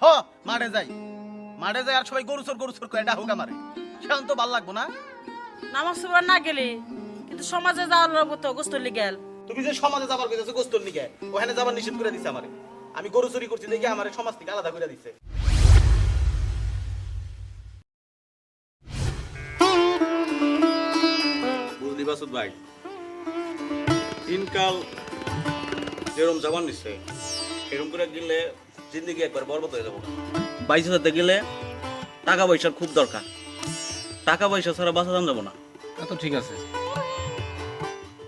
হ মাঠে যাই আর সবাই গরু চোর করে এটা হোক আমারে সেখান তো ভাল লাগবো না। নামাজ পড়বার না গেলে কিন্তু সমাজে যাওয়ার লাগবো তো গোস্তলি গেল। তুমি যে সমাজে যাবার কইতেছো গোস্তর নিকে ওখানে যাবার নিষেধ করে দিছে আমারে। আমি গরু চুরি করছি দেখে আমারে সমাজ থেকে আলাদা করে দিছে। বুঝলি বাসুদ ভাই, দিনকাল যেরকম যাবার নিচ্ছে এরকম করে গেলে জিন্দগি একবার বরবাদ হয়ে যাবো। বাইশ হাজারতে গেলে টাকা পয়সার খুব দরকার, টাকা পয়সা ছাড়া বাঁচা যাবো না। তা তো ঠিক আছে,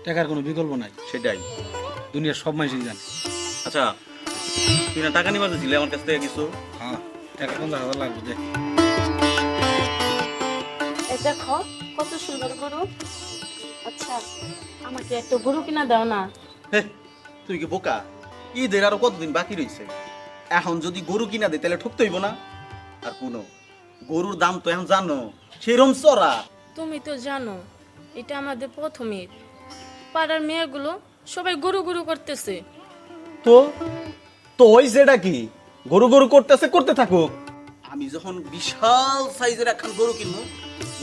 টাকার কোনো বিকল্প নাই, সেটাই দুনিয়ার সব মানুষই জানে। আচ্ছা তুই না টাকা নিবার দিছিলে আমার কাছ থেকে কিছু? হ্যাঁ, টাকা 50,000 লাগবে দে। এই দেখো কত সুন্দর গরু। আচ্ছা আমাকে একটা গরু কিনা দাও না। হে, তুই কি বোকা? ঈদের আরো কতদিন বাকি রয়েছে, এখন যদি গরু কিনা দেয় তাহলে ঠকতে হইব না। আর কোনো গরুর দাম তো এখন জানো সেরম চড়া। তুমি তো জানো এটা আমাদের প্রথম ঈদ, পাড়ার মেয়েগুলো সবাই গরু গরু করতেছে। তো তো হইছেটা কি? গরু করতেছে, করতে থাকো। আমি যখন বিশাল সাইজের একখান গরু কিনবো,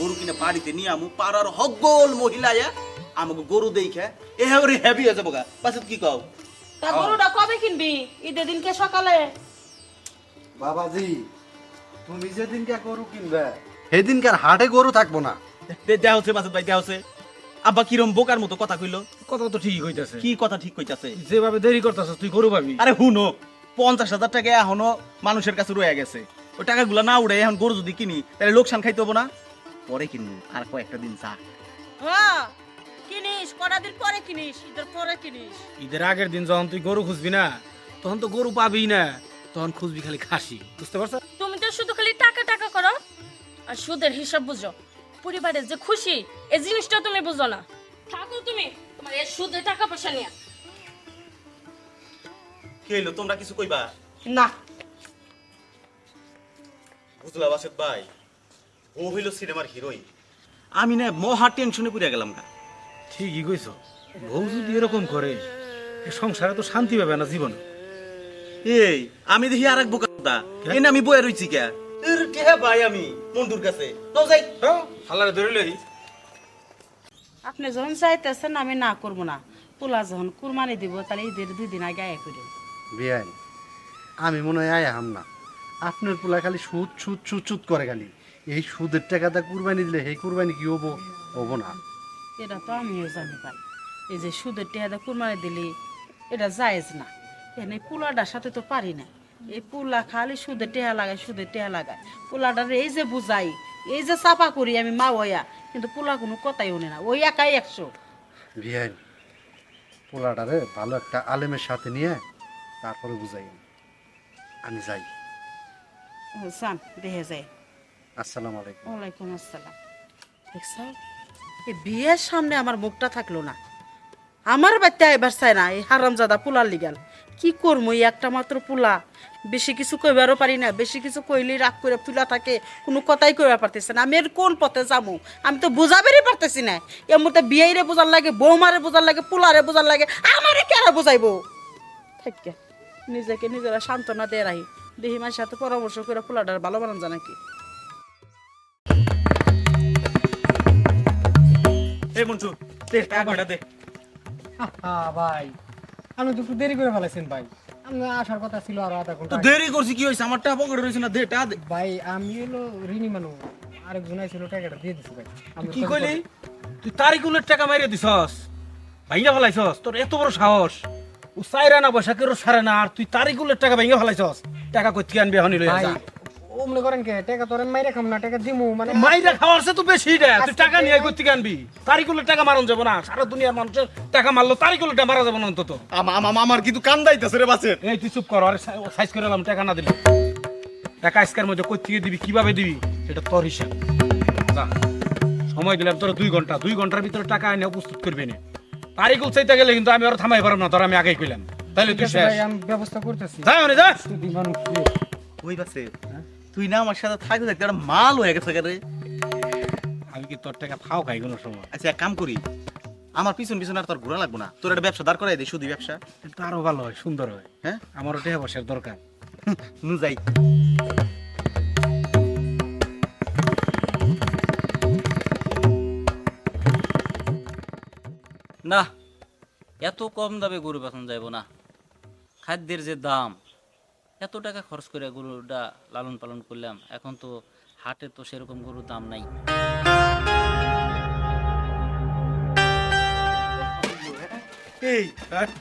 গরু কিনে বাড়িতে নিয়ে আমু, পাড়ার হগল মহিলায়া আমাকে গরু দেখে এবারে হ্যাপি হয়ে যাবো গা। পাছত কি কও? তা গরুটা কবে কিনবি? ঈদের দিনকে সকালে? বাবাজি, তুমি যেদিনকে গরু কিনবে সেদিনকার হাটে গরু থাকবো না। দেয়া হচ্ছে পাছত ভাই, দেয়া হচ্ছে। আব্বা কিরম বোকার মতো কথা কইলো। কথা তো ঠিকই কইতাছে, কি কথা ঠিক কইতাছে? যেভাবে দেরি করতেছ তুই গরু পাবি। আরে হুনো, 50,000 টাকা এখনো মানুষের কাছে রয়ে গেছে। ওই টাকাগুলো না উড়ে এখন গরু যদি কিনি তাহলে লোকসান খাইতে হবো না? পরে কিনবো, আর কয়েকটা দিন চা। হ্যাঁ কিনিস, কটা দিন পরে কিনিস, ঈদের পরে কিনিস। ঈদের আগের দিন যখন তুই গরু খুঁজবি না, তখন তো গরু পাবি না, তখন খুঁজবি খালি খাসি। বুঝতে পারছ? তুমি তো শুধু খালি টাকা টাকা করো আর সুদের হিসাব বুঝো। পরিবারের যে খুশি এই জিনিসটা তুমি বুঝো না। থাকো তুমি তোমার এই সুদে টাকা পয়সা নিয়ে। কি হইলো, তোমরা কিছু কইবা? না বুঝলা বাসেত ভাই, ও হইলো সিনেমার হিরোইন। আমি না মহা টেনশনে পড়ে গেলাম গা। ঠিকই কইছ, বউ যদি এরকম করে এ সংসারে তো শান্তি পাবে না জীবনে। এই আমি দেখি আরেক বোকা এনে আমি বয়ে রইছি কে? কে ভাই আমি মন্টুর কাছে তো যাই। হালারে ধরে লই। আপনি যখন চাইতেছেন আমি না করবো না। পোলা যখন কুরবানি দিব তাহলে ঈদের 2 দিন আগে আয় করি। বিয়াই, আমি মনে হয় আয়াম না। আপনার পোলা খালি সুদ সুদ সুদ সুদ করে খালি। এই সুদের টাকাটা কুরবানি দিলে সেই কুরবানি কি হবো? হবো না। এটা তো আমিও জানি ভাই, এই যে সুদের টেহাদা কুরবানি দিলি এটা জায়েজ না। এনে পোলাটার সাথে তো পারি না। এই পোলা খালি সুদের টেহা লাগায় পোলাটার এই যে বুঝাই, এই যে চাপা করি আমি মা ওয়া, কিন্তু পোলা কোনো কথাই শুনে না, ওই একাই 100। বিয়াই, পোলাটারে ভালো একটা আলেমের সাথে নিয়ে তারপরে বুঝাই। আমি যাই। সান দেখে যায়। আসসালামু আলাইকুম। ওয়ালাইকুম আসসালাম। দেখছ এই বিয়ের সামনে আমার মুখটা থাকলো না, আমার বাচ্চা এবার চায় না। এই হারামজাদা পোলার লিগাল কি করবো? এই একটা মাত্র পোলা, বেশি কিছু কইবারও পারি না। বেশি কিছু কইলেই রাগ করে ফুলা থাকে, কোনো কথাই কইবার পারতেছে না। আমি এর কোন পথে যাবো আমি তো বুঝাবেরই পারতেছি না। এর মধ্যে বিয়েরে বোঝার লাগে, বৌমারে বোঝার লাগে, পোলারে বোঝার লাগে, আমারে কেরা বুঝাইবো? থাকে নিজেকে নিজেরা সান্ত্বনা দিয়ে রাখি, দেখি মার সাথে পরামর্শ করে পোলাটার ভালো বানান জানা কি। এই মন্টু দে টাকাটা দে। ভাই আমি তো একটু দেরি করে ফেলেছেন ভাই, আমি আসার কথা ছিল আরো আধা তো ঘন্টা। দেরি করছি কি হইছে? আমার টাকা পকেটে রইছে না, দে টাকা দে। ভাই আমি হলো ঋণী মানুষ, আরেকজন আইছিল টাকাটা দিয়ে দিছি ভাই। আমি কি কইলি? তুই তারিকুলের টাকা মাইরে দিছস, ভাইঙ্গা ফেলাইছস? তোর এত বড় সাহস! ও চাইরা না বসা কেউ সারে না, আর তুই তারিকুলের টাকা ভাইঙ্গা ফেলাইছস। টাকা কই থেকে আনবি হনি লইয়া ভাই যা। ও মনে করেন কে টাকা তোরেন মাইরে খাম না, টাকা দিমু মানে মাইরা খাওয়ার চেয়ে তো বেশি রে। তুই টাকা নিয়ে কই থেকে আনবি? তারিকুলের টাকা মারন যাব না, সারা দুনিয়ার মানুষের টাকা মারলো তারিকুলের টাকা মারা যাব না অন্তত। আমার কিন্তু কান্দাইতেছে রে বাসের। এই তুই চুপ কর, আরে সাইজ করে এলাম, টাকা না দিলে টাকা আজকের মধ্যে কই থেকে দিবি, কিভাবে দিবি সেটা তোর হিসাব। যা, সময় দিলাম তোর 2 ঘন্টা, 2 ঘন্টার ভিতরে টাকা এনে প্রস্তুত করবি না। তারিকুল চাইতে গেলে কিন্তু আমি আর থামাই পারব না, তোর আমি আগেই কইলাম। তাইলে তুই শেষ। ভাই আমি ব্যবস্থা করতেছি। যা মানে যা। যদি মানুষ ওই বাসে তুই না আমার সাথে থাকতে থাকতে একটা মাল হয়ে গেছে রে। আমি কি তোর টাকা ফাও খাই কোনো সময়? আচ্ছা এক কাম করি, আমার পিছন পিছন আর তোর ঘোরা লাগবো না, তোর একটা ব্যবসা দাঁড় করাই দে, শুধু ব্যবসা। এটা আরো ভালো হয়, সুন্দর হয়। হ্যাঁ আমারও টাকা পয়সার দরকার। নু যাই। না, এত কম দামে গরু বেচন যাইব না। খাদ্যের যে দাম, এত টাকা খরচ করে গরুটা লালন পালন করলাম, এখন তো হাটে তো সেরকম গরুর দাম নাই। এই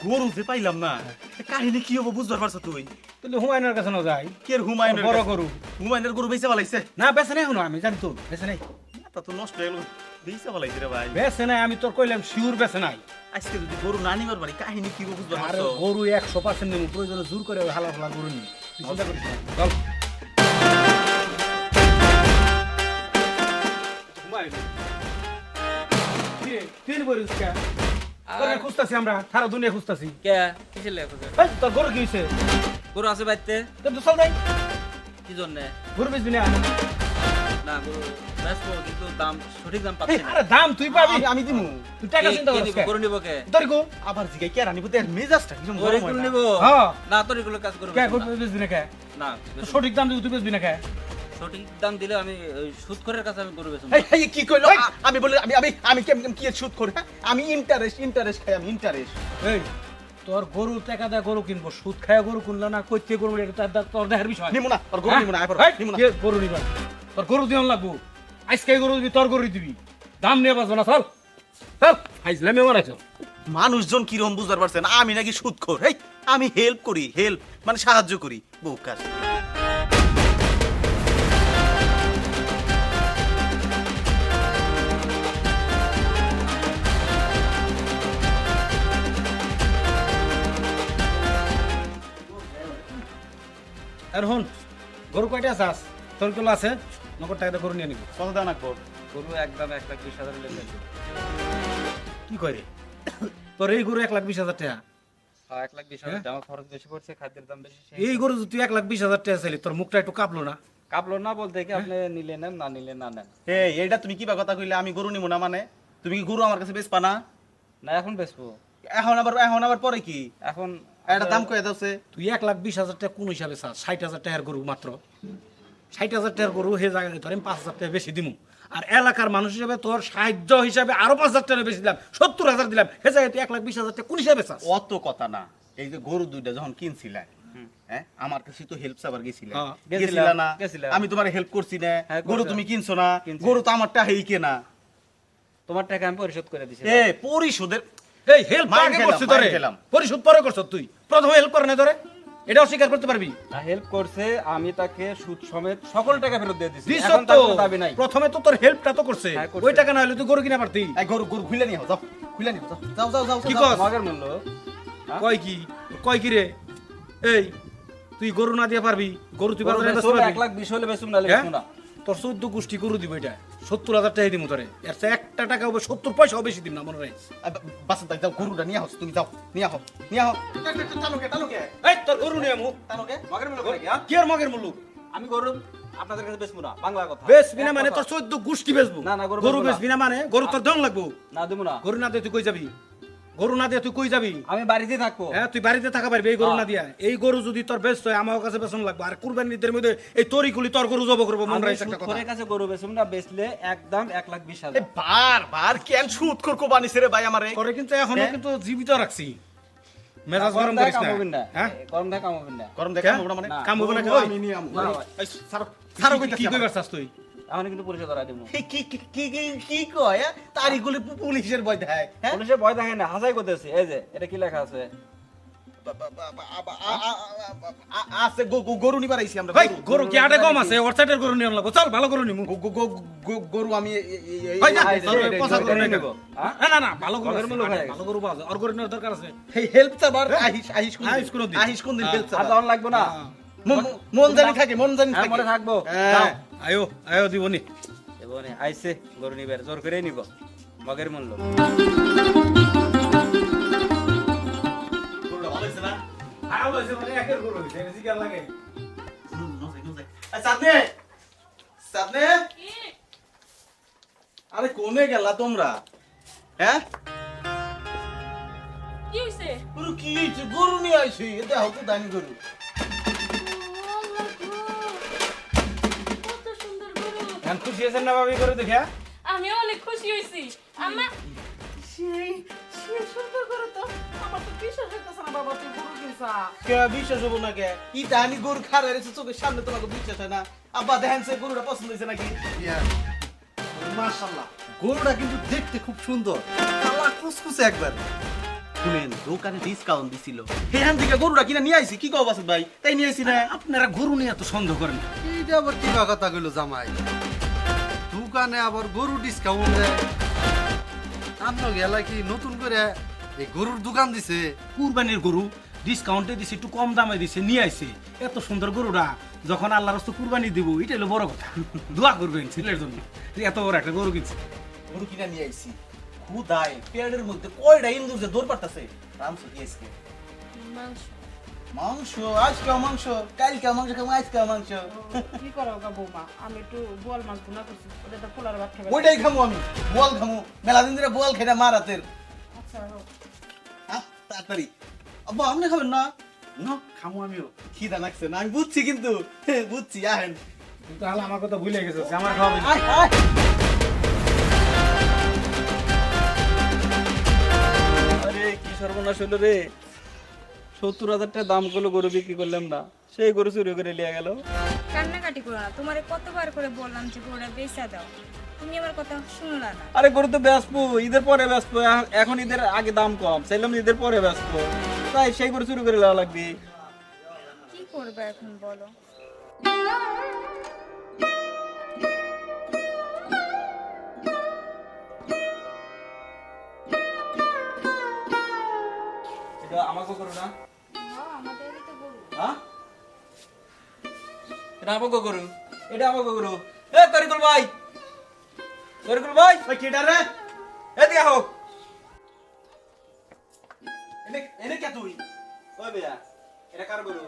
গরু যে পাইলাম না, কাহিনী কি হবো বুঝতে পারছো তুই? তাহলে হুমায়ুনের কাছে না যাই, কে হুমায়ুনের বড় কাছে? গরু। হুমায়ুনের গরু বেঁচে পালাইছে? না বেছে নাই, আমি জানি তো বেছে নাই, তা তো নষ্ট হয়ে গেল, বেঁচে পালাইছে রে ভাই। বেছে নাই। আমি তোর কইলাম শিওর বেছে নাই। আজকে যদি গরু না নিবার পারি কাহিনী কি হবো বুঝতে আরে পারছো? গরু 100% নেব, প্রয়োজনে জোর করে হালা ফালা গরু নি, তুই চিন্তা করিস না। চল হুমায়ুন, তুই বলিস কে? তোরে খুঁজতাছি আমরা, সারা দুনিয়া খুঁজতাছি। কে কিসের লেগে খোঁজে? এই, তোর গরু কি হইছে? গরু আছে বাড়িতে, তোর তো চল নাই, কি জন্যে? গরু বেচবি না? না, গরু বেচবো, কিন্তু দাম সঠিক দাম এই, পাচ্ছি না। আরে দাম তুই পাবি, আমি দিমু। তুই টাকা কে- চিন্তা কে করিস নিব? কে? গরু নিব কে? তোর গো? আবার জিগাই কে রানিব তে মেজাজটা কিরকম গরু গরম হয় না? নিব? হ্যাঁ। না, তোর এগুলো কাজ করবো কে না। গরু বেচবি না কে? না, তো সঠিক দাম দিবি, তুই বেচবি না কে? সঠিক দাম দিলে আমি ওই সুদখোরের কাছে আমি গরু বেচবো। এই এই কি কইলো? আমি বলি আমি কেমন কি সুদ করে? হ্যাঁ? আমি ইন্টারেস্ট খাই, আমি ইন্টারেস্ট। এই, তোর গরু টাকা দেয় গরু কিনবো, সুদ খায় গরু কিনলো না, কইতে গরু এটা তোর দেহের বিষয়। নিমু না, আর গরু হ্যাঁ? নিমু না, আইবার এই, নিমু না। কে গরু নিবা? তোর গরু দিন লাগবো, আজকে গরু দিবি, তোর গরু দিবি, দাম নিয়ে বাঁচবো না। চল চল, আইসলামে মারাইছো। মানুষজন কিরকম বুঝতে পারছেন? আমি নাকি সুদখোর? এই আমি হেল্প করি, হেল্প মানে সাহায্য করি বউ কাজ। আর হন, গরু কয়টা আছাস? তোর গুলো আছে, নগদ টাকা দিয়ে গরু নিয়ে নিবি। কত দাম রাখবো? গরু একদম 1,20,000 লেগে কি করে তোর এই গরু 1,20,000 টাকা? 1,20,000 দাম খরচ বেশি পড়ছে, খাদ্যের দাম বেশি। এই গরু যদি তুই 1,20,000 টাকা চাইলি, তোর মুখটা একটু কাঁপলো না? কাপলো না বলতে কি, আপনি নিলে নেন, না নিলে না নেন। এই এইটা তুমি কি বা কথা কইলে? আমি গরু নিমু না মানে? তুমি কি গরু আমার কাছে বেচবা না? না, এখন বেচবো। এখন আবার পরে কি? এখন এটা দাম কয়ে দাওছে। তুই 1,20,000 টাকা কোন হিসাবে চাস? 60,000 টাকার গরু মাত্র, 60,000 টাকার গরু হে জায়গায় ধরেন 5,000 টাকা বেশি দিমু, আর এলাকার মানুষ হিসাবে তোর সাহায্য হিসাবে আরো 5,000 টাকা বেশি দিলাম, 70,000 দিলাম, হে জায়গায় তুই 1,20,000 টাকা কোন হিসাবে চাস? অত কথা না, এই যে গরু দুইটা যখন কিনছিলেন, হ্যাঁ আমার কাছে তো হেল্প চাবার গেছিলেন, হ্যাঁ, গেছিলা না? গেছিলাম। আমি তোমার হেল্প করছি না? হ্যাঁ, গরু করছিলাম। তুমি কিনছো না? কিনছি। গরু তো আমারটা হেই কেনা। তোমার টাকা আমি পরিশোধ করে দিছি। এ পরিশোধের এই হেল্প মাইর আগে খেলাম, করছিস মাইর তোরে, খেলাম। পরিশোধ পরে করছ তুই, প্রথমে হেল্প করে না তোরে, এটাও স্বীকার করতে পারবি? না, হেল্প করছে, আমি তাকে সুদ সমেত সকল টাকা ফেরত দিয়ে দিছি। দিস এখন তো, তার কোনো দাবি নাই। প্রথমে তো তোর হেল্পটা তো করছে, হ্যাঁ, করছে। ওই টাকা না হলে তুই গরু কিনা পারতি। এই গরু গরু খুলে নিয়ে যাও, খুলে নিয়ে যাও, যাও যাও যাও কি যাও। কস? মগের মূল্য কয় কি রে? এই তুই গরু না দিয়ে পারবি? গরু তুই বাজারে বেচতে পারবি? 1,20,000 হলে বেচুম, নাহলে হ্যাঁ? বেচুম না। তোর 14 গোষ্ঠী গরু দিব, এটা 70,000 টাকা দিব তোরে, এর চেয়ে একটা টাকা হবে 70 পয়সাও বেশি দিব না, মনে রাখিস। বাসা যাও, গরুটা নিয়ে আস, তুমি যাও, নিয়ে আহ, নিয়ে আহ। টানুকে এই তোর গরু নিয়ে আমু, টানুকে। মগের মূল্য করে কি, হ্যাঁ? কি আর মগের মুলুক? আমি গরু আপনাদের কাছে বেচবো না, বাংলা কথা। বেচবি না এক মানে কথা। তোর 14 গোষ্ঠী বেচবো? না, না, গরু গরু বেচবো না। বেচবি না মানে গরু তোর দম লাগবো? না, দেবো না। গরু না দিয়ে তুই কই যাবি? গরু না দিয়ে তুই কই যাবি? আমি বাড়িতে থাকবো। হ্যাঁ, তুই বাড়িতে থাকা পারবি এই গরু হ্যাঁ। না দিয়া? এই গরু যদি তোর ব্যস্ত হয় আমার কাছে বেচন লাগবে, আর কুরবানির ঈদের মধ্যে এই তরিকুলি তোর গরু জব করবো, মনে আমি রাখিস একটা কথা। সুদখোরের কাছে গরু বেচুম না, বেচলে একদম 1,20,000। বার কেন সুদ করকো বানিছে রে ভাই আমারে? তোরে কিন্তু এখনো হ্যাঁ? কিন্তু জীবিত রাখছি, মেজাজ গরম গরম দেয় করিস কাম না। হবেন না। হ্যাঁ, গরম দেয় কাম হবেন না। গরম দেখা কে? হবে না মানে? না। কাম হবে না? গরু ওই, আমি নিয়ে আমু। না, এই ছাড়ো, কি- ছাড়ো কি কইতাছি কইবার আমার। চাস তুই? এখন কিন্তু পরিশোধ করা দেবো। কি কি কি কি কি- কি কয়? হ্যাঁ? তারিখগুলি পুলিশের ভয় দেয়, হ্যাঁ? পুলিশে ভয় দেখে না, হাজাই করতেছি। এই যে এটা কি লেখা আছে? আছে গরু নিবার আইছি আমরা। ভাই, গরু কি আটে কম আছে? ওর সাইডের গরু নিয়ে লাগবো, চল ভালো গরু নিমু। গরু আমি ভাই, যা, এই যে, তোর এই পচা যে, গরু এটা নিয়ে নিবো। হ্যাঁ? না, না, না, ভালো গরু মগের আছে, মূল্য হয়ে ভালো গরু পাওয়া যায়, ওর গরু নেওয়ার দরকার আছে। হেল্প চাবার আহিস আহিস কোন দিন? আহিস কোন দিন হেল্প আর চাবার? তখন লাগবো না। মন জানি থাকে, মন জানি হ্যাঁ, থাকে। মনে থাকবো। হ্যাঁ। আয়ো আয়ো দিবনি। এবারে আইছে গরু নিবার, জোর করে নিব। মগের মূল্য। গরুটা ভালো হইছে না? ভালো হইছে মানে একের গরু হইছে, এটা জিগার লাগে। সাদনে সাদনে, আরে কোনে গেলা তোমরা? হ্যাঁ, কি হইছে? গরু কি হইছে? গরু নিয়ে আইছি, এটা হতো দানি গরু। এখন খুশি হয়েছেন না ভাবি করে দেখে? আমিও অনেক খুশি হয়েছি আম্মা। সেই সেই সুন্দর করে তো আমার তো বিশ্বাস হইতেছে না বাবা তুই গরু কিনছা। কে বিশ্বাস হবো না কে? ইটা আমি গরু খাড়া রেখেছি চোখের সামনে, তোমাকে বিশ্বাস হয় না? আব্বা দেখেন সে গরুটা পছন্দ হয়েছে নাকি? বিয়ান মাশাআল্লাহ, গরুটা কিন্তু দেখতে খুব সুন্দর, কালা কুচকুচে একবার। শুনেন, দোকানে ডিসকাউন্ট দিছিল, সেখান থেকে গরুটা কিনে নিয়ে আইছি। কি কও বাসুদ ভাই, তাই নিয়ে আইছি না? আপনারা গরু নিয়ে এত সন্দেহ করেন না। এইটা আবার কি কথা কইলো জামাই? দোকানে আবার গরু ডিসকাউন্ট দেয়? আপনার গেলা কি নতুন করে এই গরুর দোকান দিছে? কুরবানির গরু ডিসকাউন্টে দিছে, একটু কম দামে দিছে, নিয়ে আইছে। এত সুন্দর গরুটা যখন আল্লাহর রাস্তায় কুরবানি দিব, এটা হলো বড় কথা। দোয়া করবেন ছেলের জন্য, যে এত বড় একটা গরু কিনছে। গরু কিনে নিয়ে আইছি, খুদায় পেটের মধ্যে কয়টা ইন্দুর যে দৌড় পারতাছে। রামস দিয়েছে মাংস মাংস, আজকেও মাংস, কালকেও মাংস খাবো, আজকেও মাংস। কি করো গা বৌমা, আমি একটু বোয়াল মাছ ভুনা করছি, ওটা তো পোলার ভাত খাবে। ওইটাই খামু আমি, বোয়াল খামু। মেলা দিন ধরে বোয়াল খেয়ে মা রাতের। আচ্ছা হোক। তাড়াতাড়ি আব্বা, আপনি খাবেন না? না, খামু আমিও। খিদা লাগছে না, আমি বুঝছি কিন্তু, বুঝছি। আহেন কিন্তু আল্লাহ আমার কথা ভুলে গেছে, আমার খাওয়াবে না। আয় আয়। আরে কি সর্বনাশ হলো রে, 70,000 টাকা দাম করলো গরু বিক্রি করলাম না, সেই গরু চুরি করে নিয়ে গেল। কান্নাকাটি করো না, তোমারে কতবার করে বললাম যে গরুটা বেচা দাও, তুমি আমার কথা শুনলা না। আরে গরু তো বেচবো, ঈদের পরে বেচবো, এখন ঈদের আগে দাম কম, চাইলাম ঈদের পরে বেচবো, তাই সেই গরু চুরি করে নেওয়া লাগবে। কি করবে এখন বলো? এটা আমাকে গরু না? আমাদেরই তো গরু। হ্যাঁ, এটা আমাকে গরু, এটা আমাকে গরু। এ তরিকুল ভাই, তরিকুল ভাই, ওই কেডা রে? এদিকে হোক। এনে এনে কে তুই? ওই বেয়া, এটা কার গরু?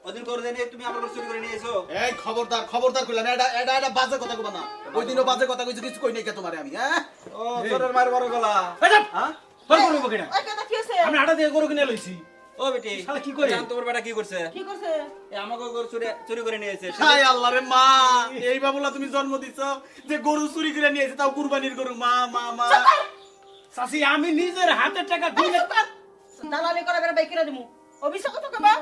ওদিন গরু দেনে তুমি আমার গরু চুরি করে নিয়ে এসো। এই খবরদার, খবরদার কইলা না। এটা এটা এটা বাজে কথা কইবা না। ওই দিনও বাজে কথা কইছি, কিছু কই নাই কে তোমারে আমি, হ্যাঁ? ও তোরের মার বড় গলা। হ্যাঁ, তোর গরু হইবো কিনা? ওই কথা কি হয়েছে? আমি হাটা দিয়ে গরু কিনে লইছি। ও বেটি, শালা কি করে? জান তোমার বেটা কি করছে? কি করছে? এ আমাকে গরু চুরি করে নিয়ে এসেছে। হায় আল্লাহ রে মা, এই বাবুলা তুমি জন্ম দিছ যে গরু চুরি করে নিয়ে এসে, তাও কুরবানির গরু। মা মা মা। চাচি, আমি নিজের হাতের টাকা দিলে দালালি করে বেড়া বাইকেরা দিমু। অভিষেক কত কবা?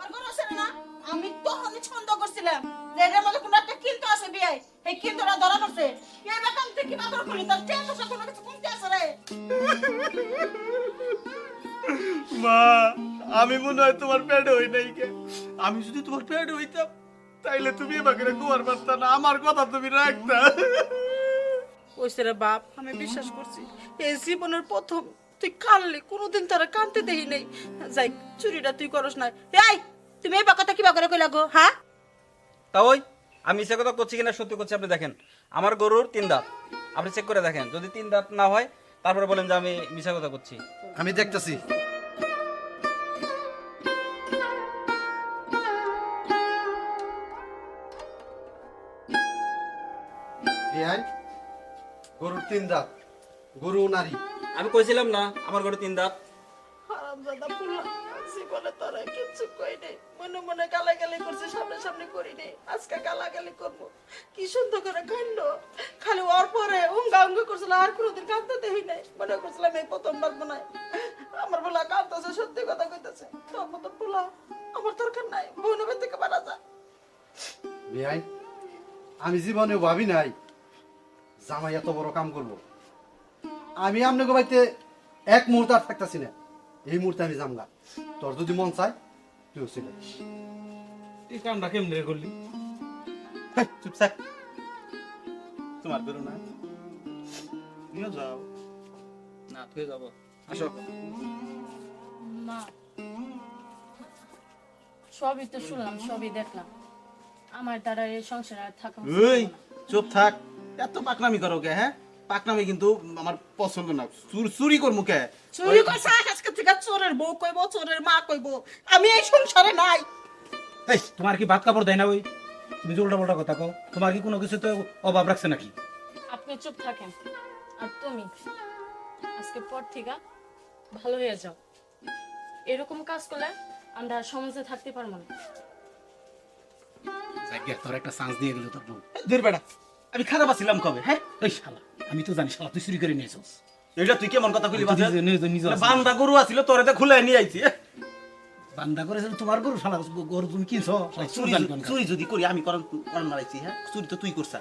আর গরু আছে না? আমি তো আমি ছন্দ করছিলাম যে এর মধ্যে কোন একটা কিন্তু আছে বিয়াই। এই কিন্তুটা ধরা পড়ছে। এই বেকাম থেকে মাত্র খুলি তার টেন তো কোনো কিছু কমতে আছে রে। মা, আমি মনে হয় তোমার পেটে হই নাই কে। আমি যদি তোমার পেটে হইতাম, তাইলে তুমি আমাকে গোয়ার পারতা না, আমার কথা তুমি রাখতা। ওইসে রে বাপ, আমি বিশ্বাস করছি এই জীবনের প্রথম তুই কানলি, কোনোদিন তারা কানতে দেই নাই। যাই, চুরিটা তুই করস না। এই তুমি এই কথা কিবা করে কইলা গো? হ্যাঁ, তা ওই আমি সে কথা করছি কিনা সত্যি করছি, আপনি দেখেন আমার গরুর 3 দাঁত, আপনি চেক করে দেখেন, যদি 3 দাঁত না হয় তারপরে বলেন যে আমি মিছা কথা করছি। আমি দেখতেছি। বিয়ান, গরুর 3 দাঁত, গরু নারী। আমি কইছিলাম না আমার গরু 3 দাঁত? হারামজাদা পুলা, জীবনে তোরা কিচ্ছু কই নাই। মনে মনে গালাগালি করছে, সামনে সামনে করি নাই। আজকে গালাগালি করবো। কি সুন্দর করে কান্দ, খালি ওর পরে উঙ্গা উঙ্গা করছিল, আর কোনোদিন কাঁদতে দেই নাই। মনে করছিলাম এই প্রথমবার মনে হয় আমার বলা কাঁদতেছে, সত্যি কথা কইতেছে। তোর মতো পোলা আমার দরকার নাই, বউনবের থেকে বাড়া যা। বিয়ান, আমি জীবনে ভাবি নাই জামাই এত বড় কাম করবো। আমি আপনাকে বাড়িতে এক মুহূর্ত আর থাকতেছি না, এই মুহূর্তে আমি জামগা। তোর যদি মন চায় তুইও ছিল। এই কামটা কেমনে করলি? চুপ থাক, তোমার গরু না, নিয়ে যাও। না তুই যাব, আসো। মা, সবই তো শুনলাম, সবই দেখলাম, আমার দ্বারা এই সংসার আর থাকা উচিত এই হলো না। চুপ থাক, এত পাকনামি করো কে? হ্যাঁ, পাকনামি কিন্তু আমার পছন্দ না। চুরি করবো কে? চুরি করছে আজকে থেকে চোরের বউ কইবো, চোরের মা কইবো। আমি এই সংসারে নাই। এই তোমার কি ভাত কাপড় দেয় না? ওই তুমি যে উল্টা পাল্টা কথা কও, তোমার কি কোনো কিছু তো অভাব রাখছে নাকি? আপনি চুপ থাকেন, আর তুমি আজকে পর থেকে ভালো হয়ে যাও। এরকম কাজ করলে আমরা আর সমাজে থাকতে পারবো না। দেখ তোর একটা চান্স দিয়ে গেল তোর বউ। ধীর বেটা, আমি খারাপ আছিলাম কবে? হ্যাঁ, এই শালা আমি তো জানি শালা তুই চুরি করে নিয়েছিস। এটা তুই কেমন কথা কইলি? বাজার নিজে বান্দা গরু আছিল, তোরে তো খুলে নিয়ে আইছি। বান্দা করেছিল তোমার গরু, শালা গরু তুমি কিনছো, শালা চুরি জানি কোন কাজ। চুরি যদি করি আমি করন মারাইছি। হ্যাঁ, চুরি তো তুই করছ।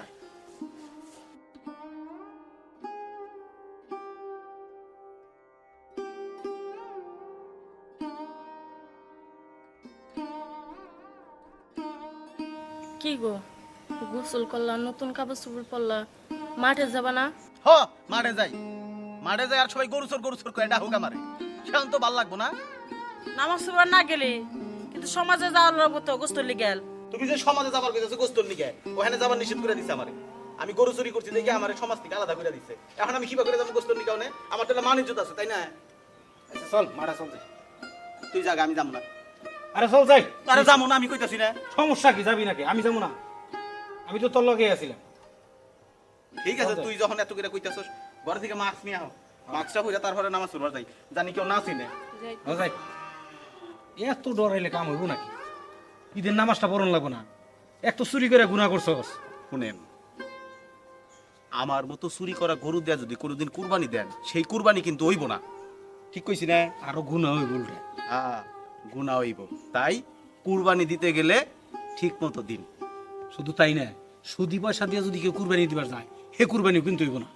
কি গো, গোসল করলা, নতুন কাপড় চোপড় পরলা, মাঠে যাবা না? হ, মাঠে যাই। মাঠে যাই আর সবাই গরু চোর করে এটা হোক আমারে। সেখান তো ভাল লাগবো না? নামাজ পড়বার না গেলে কিন্তু সমাজে যাওয়ার লাগবো তো গোস্তলি গেল। তুমি যে সমাজে যাবার কইতাছো গোস্তর নিকে, ওখানে যাবার নিষেধ করে দিছে আমারে। আমি গরু চুরি করছি দেখে আমারে সমাজ থেকে আলাদা করে দিছে। এখন আমি কিবা করে যাবো গোস্তর নিকে? আমার তো মান ইজ্জত আছে, তাই না? আচ্ছা চল মারা চল যাই। তুই জাগা, আমি যাম না। আরে চল যাই। আরে যাবো না, আমি কইতাছি না। সমস্যা কি, যাবি নাকি? আমি যাবো না, আমি তো তোর লগে আছিলাম। ঠিক আছে, তুই যখন এত করে কইতাছস, ঘর থেকে মাছ নিয়ে আও। মাছটা কইরা তারপরে নামাজ পড়বার যাই, জানি কেউ না চিনে। ও যাই। এত ডরাইলে কাম হইব নাকি? ঈদের নামাজটা পড়ন লাগবো না? এক তো চুরি করে গুনাহ করছস। শুনেন, আমার মতো চুরি করা গরু দেয়া যদি কোনোদিন কুরবানি দেন, সেই কুরবানি কিন্তু হইব না। ঠিক কইছি না? আরো গুনাহ হইব উল্টে। হ্যাঁ, গুনাহ হইব। তাই কুরবানি দিতে গেলে ঠিক মতো দিন। শুধু তাই না, সুদি পয়সা দিয়ে যদি কেউ কুরবানি দিবার যায়, হে কুরবানিও কিন্তু হইব না।